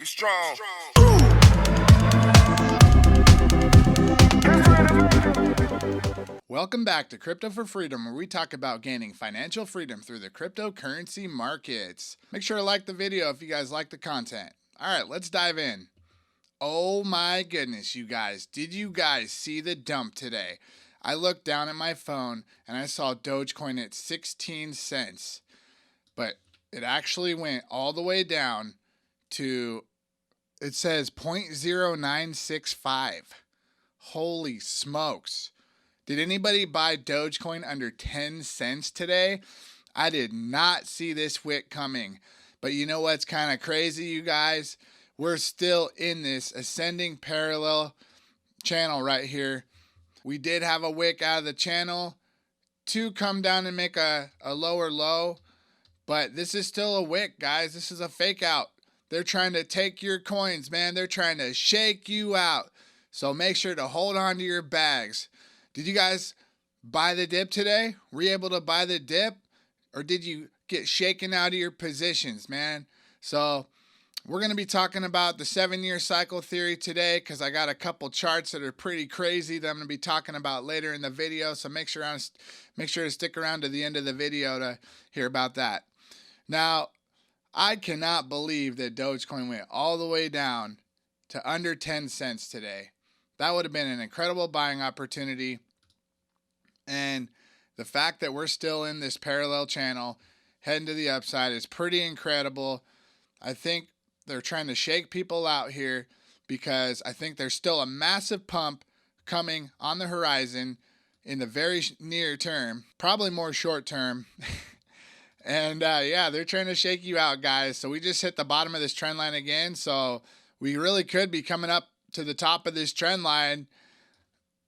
Get strong. Welcome back to Crypto for Freedom, where we talk about gaining financial freedom through the cryptocurrency markets. Make sure to like the video if you guys like the content. All right, let's dive in. Oh my goodness, you guys. Did you guys see the dump today? I looked down at my phone and I saw Dogecoin at 16 cents. But it actually went all the way down to, it says 0.0965. Holy smokes. Did anybody buy Dogecoin under 10 cents today? I did not see this wick coming. But you know what's kind of crazy, you guys? We're still in this ascending parallel channel right here. We did have a wick out of the channel to come down and make a lower low. But this is still a wick, guys. This is a fake out. They're trying to take your coins, man. They're trying to shake you out. So make sure to hold on to your bags. Did you guys buy the dip today? Were you able to buy the dip? Or did you get shaken out of your positions, man? So we're going to be talking about the 7-year cycle theory today because I got a couple charts that are pretty crazy that I'm going to be talking about later in the video. So make sure to stick around to the end of the video to hear about that. Now, I cannot believe that Dogecoin went all the way down to under 10 cents today. That would have been an incredible buying opportunity. And the fact that we're still in this parallel channel heading to the upside is pretty incredible. I think they're trying to shake people out here because I think there's still a massive pump coming on the horizon in the very near term, probably more short term. And yeah, they're trying to shake you out, guys. So we just hit the bottom of this trend line again. So we really could be coming up to the top of this trend line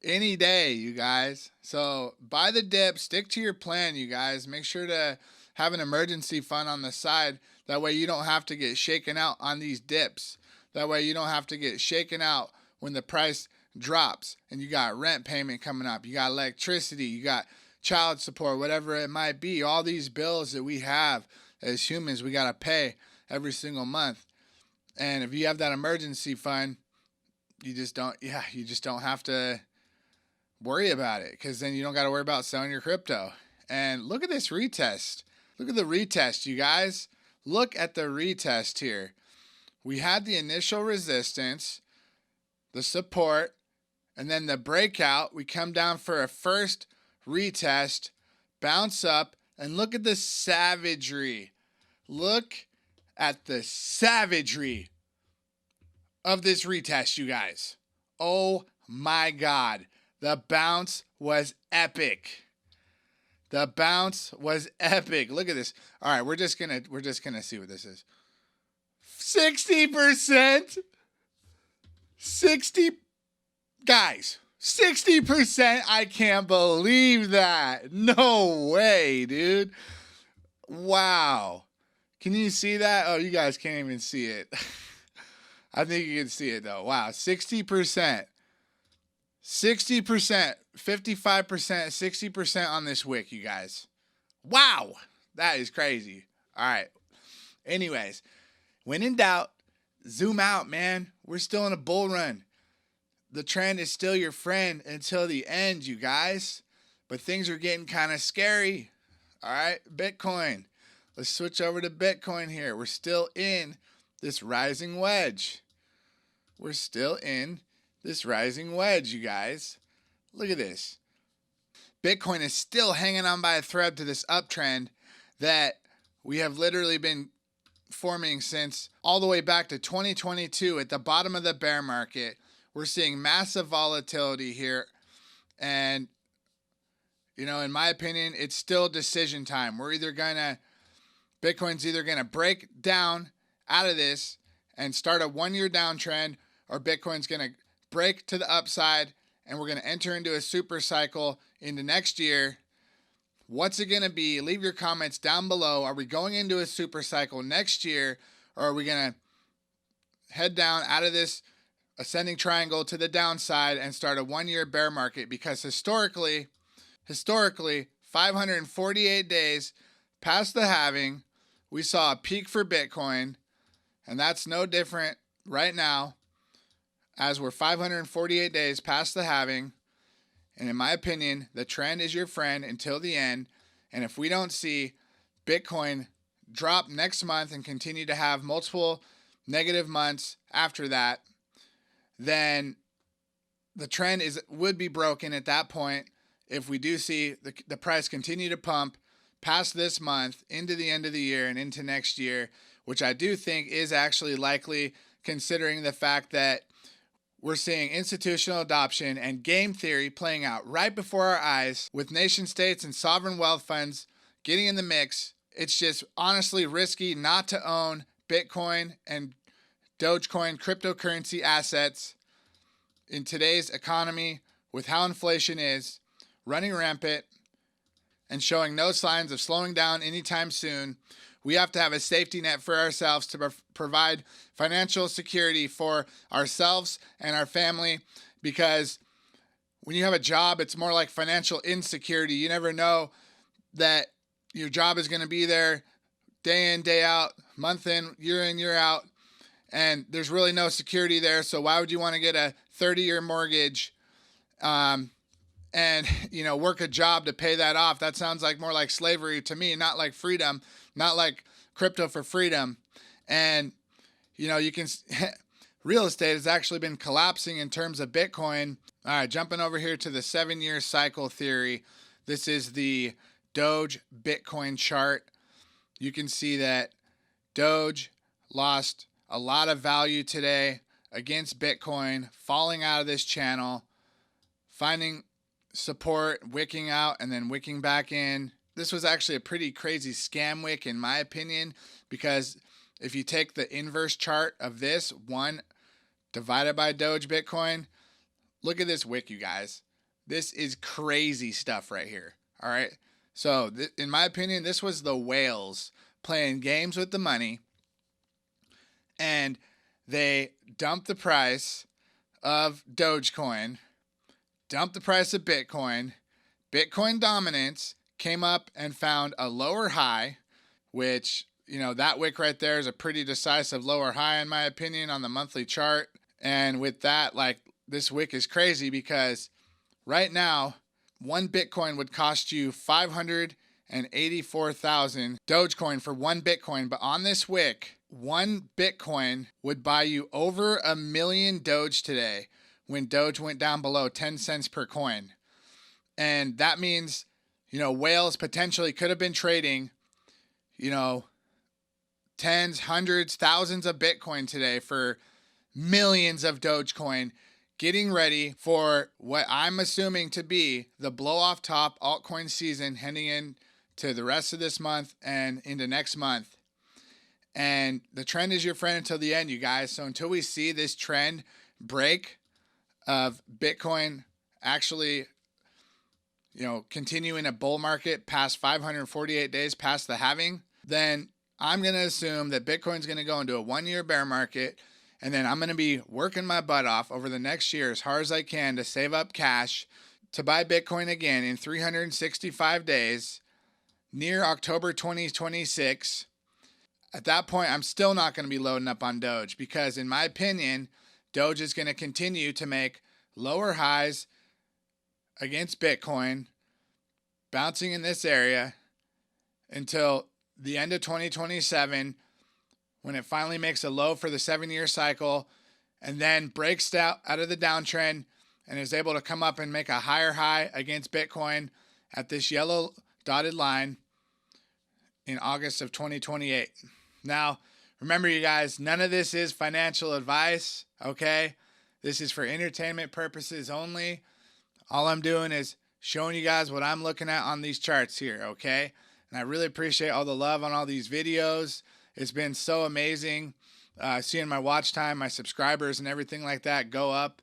any day, you guys. So buy the dip, stick to your plan, you guys. Make sure to have an emergency fund on the side. That way you don't have to get shaken out on these dips. That way you don't have to get shaken out when the price drops and you got rent payment coming up. You got electricity, you got child support, whatever it might be. All these bills that we have as humans, we got to pay every single month. And if you have that emergency fund, you just don't have to worry about it because then you don't got to worry about selling your crypto. And look at this retest. Look at the retest, you guys. Look at the retest here. We had the initial resistance, the support, and then the breakout. We come down for a first retest, bounce up, and look at the savagery. Look at the savagery of this retest, you guys. Oh my God. The bounce was epic. The bounce was epic. Look at this. All right, we're just gonna see what this is. 60%. 60 guys. 60%. I can't believe that. No way, dude. Wow. Can you see that? Oh, you guys can't even see it. I think you can see it though. Wow, 60%. 60%, 55%, 60% on this wick, you guys. Wow, that is crazy. All right. Anyways, when in doubt, zoom out, man. We're still in a bull run. The trend is still your friend until the end, you guys. But things are getting kind of scary. All right, Bitcoin. Let's switch over to Bitcoin here. We're still in this rising wedge. We're still in this rising wedge, you guys. Look at this. Bitcoin is still hanging on by a thread to this uptrend that we have literally been forming since all the way back to 2022 at the bottom of the bear market. We're seeing massive volatility here. And, you know, in my opinion, it's still decision time. Bitcoin's either going to break down out of this and start a 1-year downtrend, or Bitcoin's going to break to the upside and we're going to enter into a super cycle into next year. What's it going to be? Leave your comments down below. Are we going into a super cycle next year, or are we going to head down out of this ascending triangle to the downside and start a 1-year bear market? Because historically, 548 days past the halving, we saw a peak for Bitcoin. And that's no different right now as we're 548 days past the halving. And in my opinion, the trend is your friend until the end. And if we don't see Bitcoin drop next month and continue to have multiple negative months after that, then the trend would be broken at that point. If we do see the price continue to pump past this month into the end of the year and into next year, which I do think is actually likely, considering the fact that we're seeing institutional adoption and game theory playing out right before our eyes with nation states and sovereign wealth funds getting in the mix. It's just honestly risky not to own Bitcoin and Dogecoin cryptocurrency assets in today's economy with how inflation is running rampant and showing no signs of slowing down anytime soon. We have to have a safety net for ourselves to provide financial security for ourselves and our family, because when you have a job, it's more like financial insecurity. You never know that your job is going to be there day in, day out, month in, year out, and there's really no security there. So why would you want to get a 30-year mortgage and work a job to pay that off? That sounds like more like slavery to me, not like freedom, not like crypto for freedom. And you can real estate has actually been collapsing in terms of Bitcoin. All right, jumping over here to the 7-year cycle theory. This is the Doge Bitcoin chart. You can see that Doge lost a lot of value today against Bitcoin, falling out of this channel, finding support, wicking out, and then wicking back in. This was actually a pretty crazy scam wick in my opinion, because if you take the inverse chart of this, 1 divided by Doge Bitcoin, look at this wick, you guys. This is crazy stuff right here. All right. So in my opinion, this was the whales playing games with the money, and they dumped the price of Dogecoin, dumped the price of Bitcoin. Bitcoin dominance came up and found a lower high, which, that wick right there is a pretty decisive lower high in my opinion on the monthly chart. And with that, this wick is crazy because right now, 1 Bitcoin would cost you 584,000 Dogecoin for 1 Bitcoin. But on this wick, 1 Bitcoin would buy you over 1 million Doge today when Doge went down below 10 cents per coin. And that means, whales potentially could have been trading, tens, hundreds, thousands of Bitcoin today for millions of Dogecoin, getting ready for what I'm assuming to be the blow off top altcoin season heading into the rest of this month and into next month. And the trend is your friend until the end, you guys. So until we see this trend break of Bitcoin actually, continuing a bull market past 548 days past the halving, then I'm going to assume that Bitcoin's going to go into a 1-year bear market. And then I'm going to be working my butt off over the next year as hard as I can to save up cash to buy Bitcoin again in 365 days near October 2026. At that point, I'm still not going to be loading up on Doge because, in my opinion, Doge is going to continue to make lower highs against Bitcoin, bouncing in this area until the end of 2027, when it finally makes a low for the 7-year cycle and then breaks out of the downtrend and is able to come up and make a higher high against Bitcoin at this yellow dotted line in August of 2028. Now, remember, you guys, none of this is financial advice, okay? This is for entertainment purposes only. All I'm doing is showing you guys what I'm looking at on these charts here, okay? And I really appreciate all the love on all these videos. It's been so amazing seeing my watch time, my subscribers, and everything like that go up.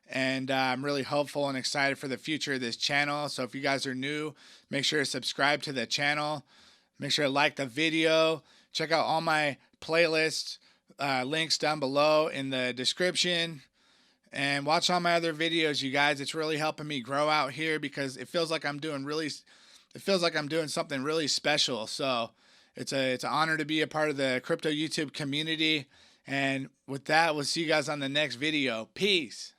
And I'm really hopeful and excited for the future of this channel. So if you guys are new, make sure to subscribe to the channel. Make sure to like the video. Check out all my playlists, links down below in the description. And watch all my other videos, you guys. It's really helping me grow out here because it feels like I'm doing something really special. So it's an honor to be a part of the crypto YouTube community. And with that, we'll see you guys on the next video. Peace.